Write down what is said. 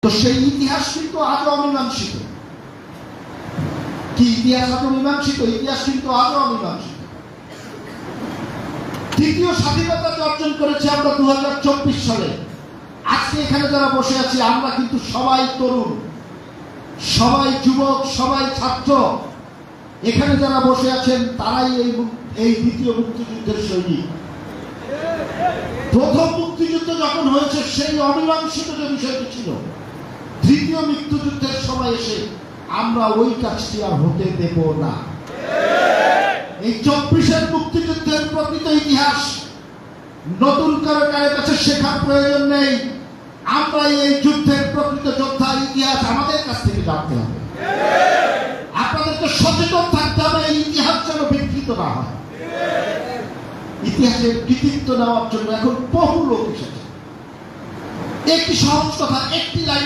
তো সেই ইতিহাস কিন্তু আজও অমীমাংসিত। কি ইতিহাস আজও মীমাংসিত? ইতিহাস কিন্তু আজও অমীমাংসিত। তৃতীয় স্বাধীনতা অর্জন করেছে আমরা 2024 সালে। আজকে এখানে যারা বসে আছি আমরা কিন্তু সবাই তরুণ, সবাই যুবক, সবাই ছাত্র। এখানে যারা বসে আছেন তারাই এই দ্বিতীয় মুক্তিযুদ্ধের সৈনিক। প্রথম মুক্তিযুদ্ধ যখন হয়েছে সেই অমীমাংসিত যে বিষয়টি ছিল, তৃতীয় মুক্তিযুদ্ধের সময় এসে আমরা ওই কাজটি আর হতে দেব না। এই 24-এর মুক্তিযুদ্ধের প্রকৃত ইতিহাস নতুন করে কারো কাছে শেখার প্রয়োজন নেই। আমরা এই যুদ্ধের প্রকৃত যোদ্ধার ইতিহাস আমাদের কাছ থেকে জানতে হবে। আপনাদেরকে সচেতন থাকতে হবে, এই ইতিহাস যেন বিকৃত না হয়। ইতিহাসের কৃতিত্ব নেওয়ার জন্য এখন বহু লোক এসেছে। একটি সহজ কথা, একটি লাইন